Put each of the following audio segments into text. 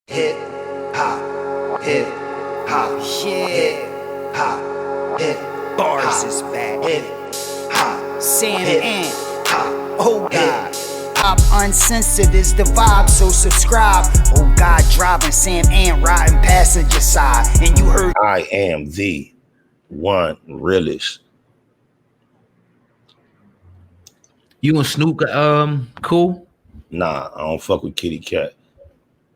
Hip hop, hip hop, hip hop, hip Bars is back. hip hop, Sam hip and hop. oh God. Hop Uncensored is the vibe, so subscribe. Oh God, driving Sam and riding passenger side. And you heard I am the one realist. You and Snoop cool? Nah, I don't fuck with Kitty Cat.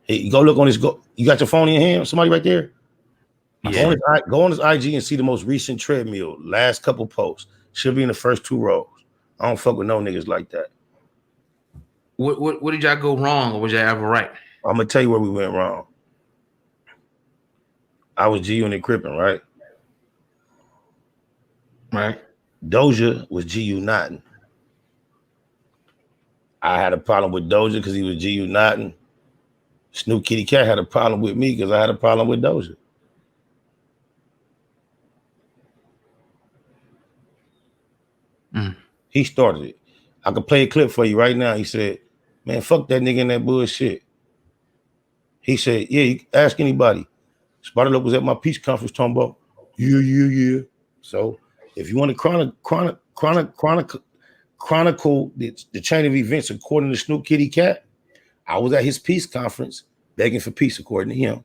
Hey, go look on this. You got your phone in your hand? Somebody right there? Yeah. Go on his IG and see the most recent treadmill. Last couple posts. Should be in the first 2 rows. I don't fuck with no niggas like that. What did y'all go wrong, or was y'all ever right? I'm gonna tell you where we went wrong. I was G Unit Crippin', right? Right. Doja was GU Nottin'. I had a problem with Doja because he was GU Nottin'. Snoop Kitty Cat had a problem with me because I had a problem with Doja. He started it. I could play a clip for you right now. He said, man, fuck that nigga in that bullshit. He said, yeah, you ask anybody. Spider Loc was at my peace conference talking about, yeah. So if you want to chronicle the chain of events according to Snoop Kitty Cat, I was at his peace conference begging for peace according to him.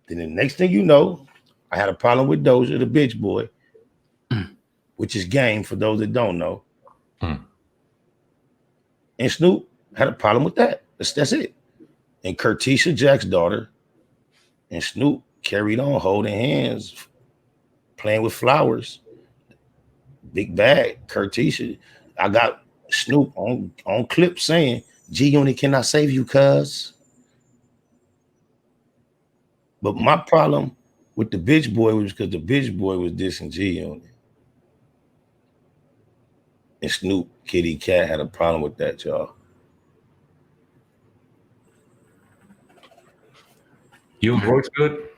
Then the next thing you know, I had a problem with Doja, the bitch boy, which is game for those that don't know. And Snoop had a problem with that. That's it. And Curtisha Jack's daughter and Snoop carried on holding hands, playing with flowers. Big bag, Curtisha. I got Snoop on clip saying, G Unit cannot save you, cuz. But my problem with the bitch boy was because the bitch boy was dissing G Unit. And Snoop Kitty Cat had a problem with that, y'all. You and Royce good?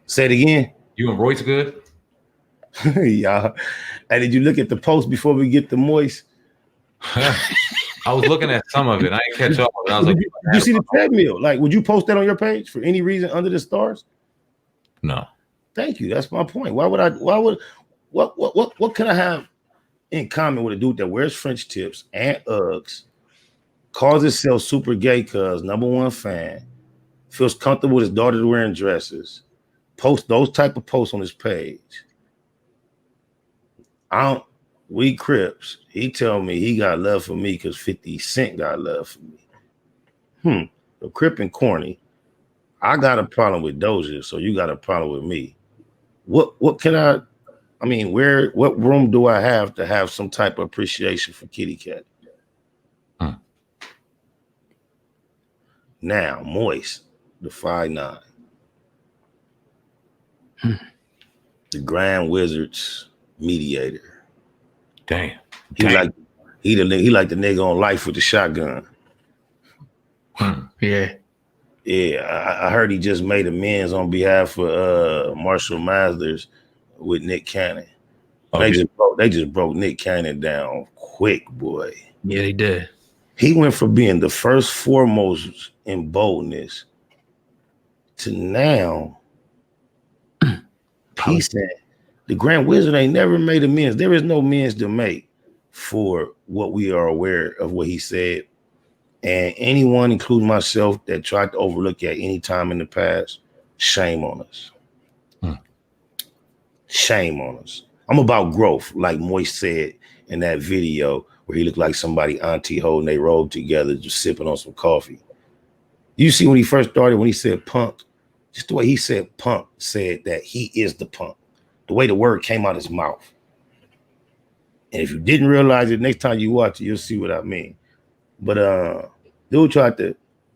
Say it again. You and Royce good? Y'all. Hey, did you look at the post before we get the moist? I was looking at some of it. I didn't catch up. I was like, Did you see the treadmill? Like, would you post that on your page for any reason under the stars? no. Thank you. That's my point. What can I have in common with a dude that wears French tips and Uggs, calls himself super gay cuz #1 fan, feels comfortable with his daughter wearing dresses, post those type of posts on his page. We Crips, he tell me he got love for me because 50 Cent got love for me. The Crip and corny. I got a problem with Doja, so you got a problem with me. What room do I have to have some type of appreciation for Kitty Cat? Now, Moist, the 5'9", the Grand Wizard's mediator. Damn. He like the nigga on Life with the shotgun. Yeah. Yeah, I heard he just made amends on behalf of Marshall Mathers with Nick Cannon. They just broke Nick Cannon down quick, boy. Yeah, they did. He went from being the first foremost in boldness to now he said the Grand Wizard ain't never made amends. There is no amends to make for what we are aware of what he said. And anyone, including myself, that tried to overlook at any time in the past, shame on us. Shame on us. I'm about growth, like Moist said in that video where he looked like somebody auntie holding their robe together, just sipping on some coffee. You see when he first started, when he said punk, just the way he said punk, said that he is the punk. The way the word came out his mouth. And if you didn't realize it, next time you watch it, you'll see what I mean. But dude tried to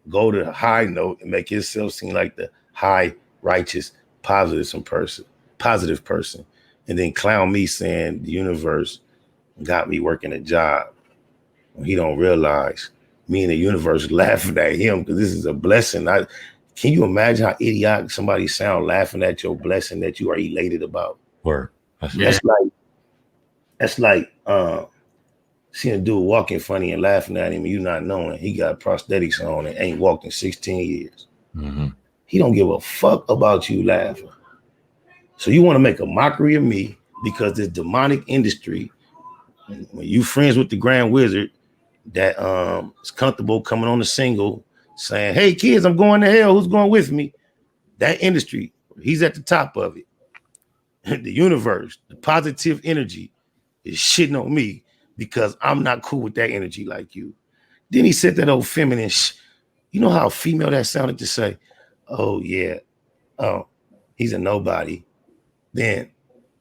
go to a high note and make himself seem like the high, righteous, positive person, and then clown me saying the universe got me working a job. When he don't realize me and the universe laughing at him because this is a blessing. Can you imagine how idiotic somebody sound laughing at your blessing that you are elated about? Word. That's like seeing a dude walking funny and laughing at him and you not knowing he got prosthetics on and ain't walked in 16 years. Mm-hmm. He don't give a fuck about you laughing. So you want to make a mockery of me because this demonic industry, when you friends with the Grand Wizard that is comfortable coming on the single saying, hey kids, I'm going to hell. Who's going with me? That industry, he's at the top of it. The universe, the positive energy is shitting on me because I'm not cool with that energy like you. Then he said that old feminine you know how female that sounded to say, oh yeah, oh, he's a nobody. Then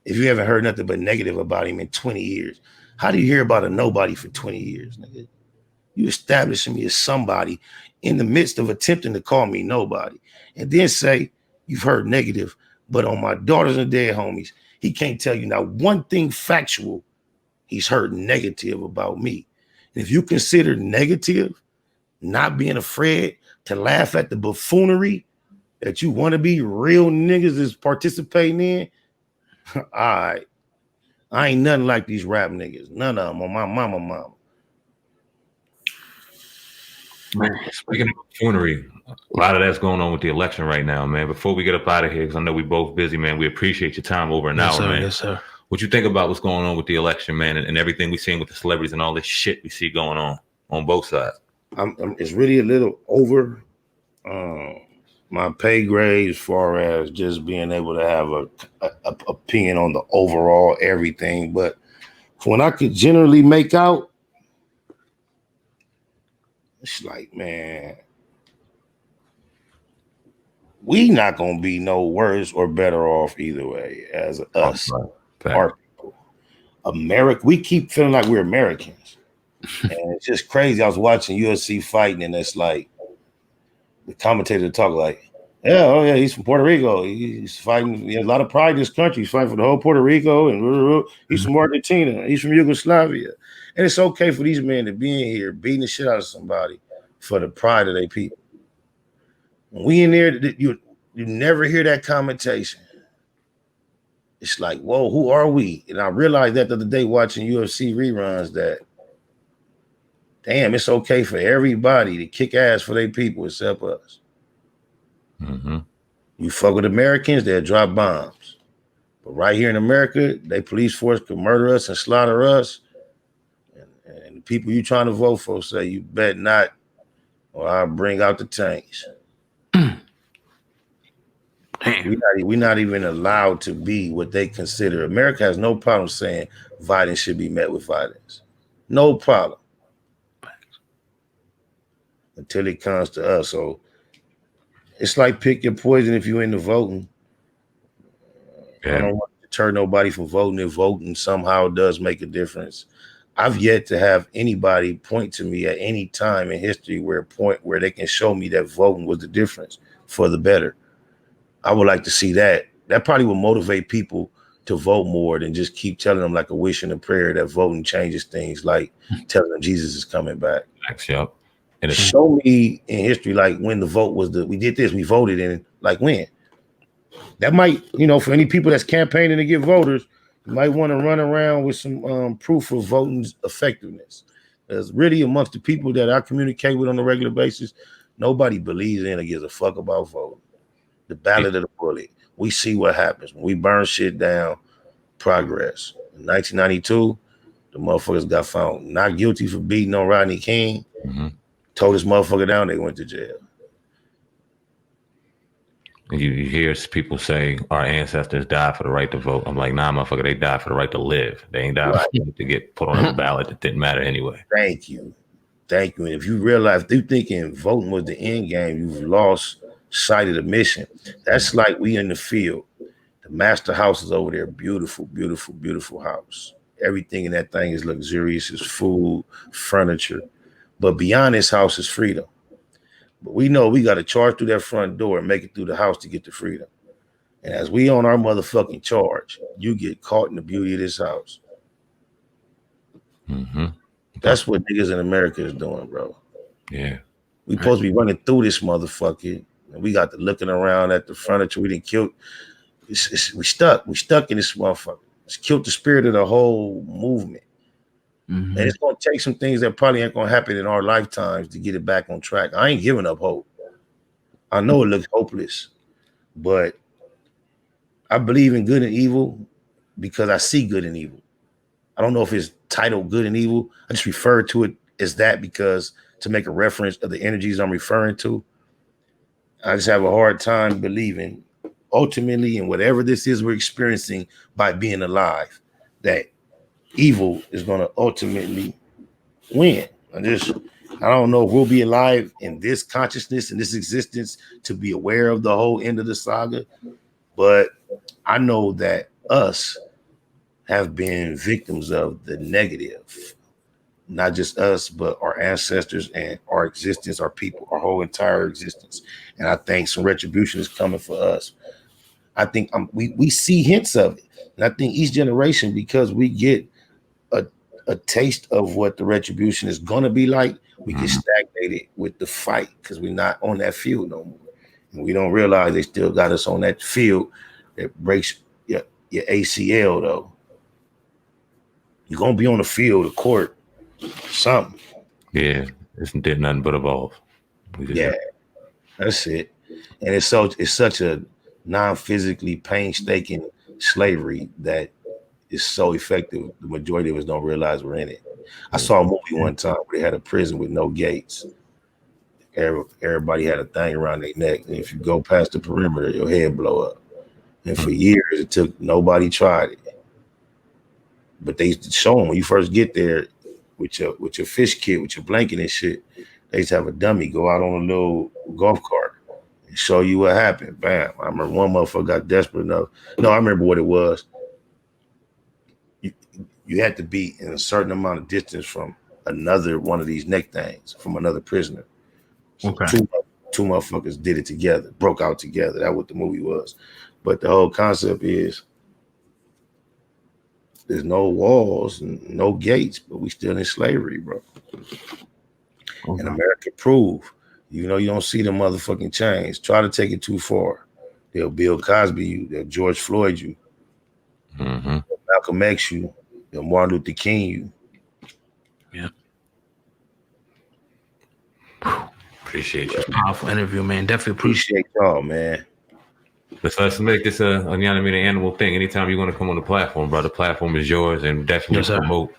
if you haven't heard nothing but negative about him in 20 years, how do you hear about a nobody for 20 years, nigga? You establishing me as somebody in the midst of attempting to call me nobody. And then say you've heard negative, but on my daughters and dead homies, he can't tell you not one thing factual he's heard negative about me. And if you consider negative, not being afraid to laugh at the buffoonery that you want to be real niggas is participating in, all right. I ain't nothing like these rap niggas. None of them on my mama. Man, speaking of buffoonery, a lot of that's going on with the election right now, man. Before we get up out of here, because I know we both busy, man, we appreciate your time over an hour, sir, man. Yes, sir. What you think about what's going on with the election, man, and everything we're seeing with the celebrities and all this shit we see going on both sides? It's really a little over my pay grade as far as just being able to have a opinion on the overall everything. But when I could generally make out, it's like, man, we not gonna be no worse or better off either way as us, our people. America, we keep feeling like we're Americans. And it's just crazy. I was watching UFC fighting, and it's like the commentator talk like, yeah, oh yeah, he's from Puerto Rico. He's fighting. He has a lot of pride in this country. He's fighting for the whole Puerto Rico, and he's from Argentina. He's from Yugoslavia. And it's okay for these men to be in here beating the shit out of somebody for the pride of their people. When we in there, you never hear that commentation. It's like, whoa, who are we? And I realized that the other day watching UFC reruns that, damn, it's okay for everybody to kick ass for their people except us. Mm-hmm. You fuck with Americans, they'll drop bombs. But right here in America, they police force could murder us and slaughter us. And the people you trying to vote for say, you bet not, or I'll bring out the tanks. We're not even allowed to be what they consider. America has no problem saying violence should be met with violence. No problem. Until it comes to us. So it's like pick your poison if you're into voting. Yeah. I don't want to deter nobody from voting if voting somehow does make a difference. I've yet to have anybody point to me at any time in history where they can show me that voting was the difference for the better. I would like to see that. That probably will motivate people to vote more than just keep telling them like a wish and a prayer that voting changes things, like telling them Jesus is coming back. Yep. And to show me in history, like when the vote was we did this, we voted in, like when. That might, for any people that's campaigning to get voters, you might want to run around with some proof of voting's effectiveness. Because really amongst the people that I communicate with on a regular basis, nobody believes in or gives a fuck about voting. The ballot of the bullet. We see what happens when we burn shit down. Progress. In 1992, the motherfuckers got found not guilty for beating on Rodney King. Mm-hmm. Told this motherfucker down, they went to jail. You hear people say our ancestors died for the right to vote. I'm like, nah, motherfucker, they died for the right to live. They ain't died to get put on a ballot that didn't matter anyway. Thank you. And if you realize they're thinking voting was the end game, you've lost sight of the mission. That's like we in the field. The master house is over there. Beautiful, beautiful, beautiful house. Everything in that thing is luxurious. It's food, furniture. But beyond this house is freedom. But we know we got to charge through that front door and make it through the house to get to freedom. And as we on our motherfucking charge, you get caught in the beauty of this house. Mm-hmm. That's what niggas in America is doing, bro. Yeah. We supposed to be running through this motherfucker. And we got to looking around at the furniture. We didn't kill. We stuck. We stuck in this motherfucker. It's killed the spirit of the whole movement. Mm-hmm. And it's going to take some things that probably ain't going to happen in our lifetimes to get it back on track. I ain't giving up hope. I know it looks hopeless, but I believe in good and evil because I see good and evil. I don't know if it's titled good and evil. I just refer to it as that because to make a reference of the energies I'm referring to. I just have a hard time believing ultimately in whatever this is we're experiencing by being alive, that evil is going to ultimately win. I don't know if we'll be alive in this consciousness and this existence to be aware of the whole end of the saga, but I know that us have been victims of the negative, not just us, but our ancestors and our existence, our people, our whole entire existence. And I think some retribution is coming for us. I think we see hints of it. And I think each generation, because we get a taste of what the retribution is going to be like, we get stagnated with the fight because we're not on that field no more. And we don't realize they still got us on that field that breaks your ACL, though. You're going to be on the field, the court, something. Yeah, it did nothing but evolve. That's it. And it's such a non-physically painstaking slavery that is so effective. The majority of us don't realize we're in it. I saw a movie one time where they had a prison with no gates. Everybody had a thing around their neck, and if you go past the perimeter, your head blow up. And for years, nobody tried it. But they used to show them when you first get there with your fish kit, with your blanket and shit. They used to have a dummy go out on a little golf cart and show you what happened. Bam. I remember one motherfucker got desperate enough. No, I remember what it was. You had to be in a certain amount of distance from another one of these neck things, from another prisoner. So Okay. two motherfuckers did it together, broke out together. That's what the movie was. But the whole concept is there's no walls and no gates, but we still in slavery, bro. Okay. And America proved, you don't see the motherfucking chains. Try to take it too far. They'll Bill Cosby you. They'll George Floyd you. Mm-hmm. Malcolm X you. They'll Martin Luther King you. Yeah. Appreciate you. Powerful interview, man. Definitely appreciate y'all, man. Let's make this a animal thing. Anytime you want to come on the platform, bro, the platform is yours, and definitely promote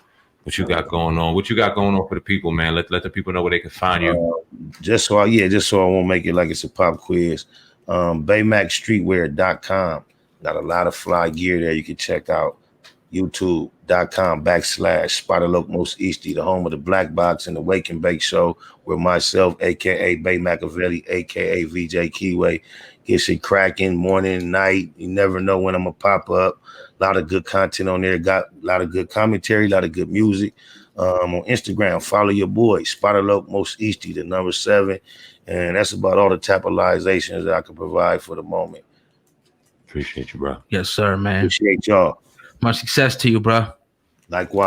what you got going on. What you got going on for the people, man? Let the people know where they can find you. Just so I won't make it like it's a pop quiz. BayMacStreetwear.com. Got a lot of fly gear there you can check out. YouTube.com/Spider Loc Most Easty, the home of the Black Box and the Wake and Bake Show, where myself, aka Bay Machiavelli, aka VJ Keyway, gets it cracking morning, night. You never know when I'm gonna pop up. A lot of good content on there. Got a lot of good commentary, a lot of good music. On Instagram, follow your boy, Spider Loc Most Easty, the number 7. And that's about all the capitalizations that I can provide for the moment. Appreciate you, bro. Yes, sir, man. Appreciate y'all. Much success to you, bro. Likewise.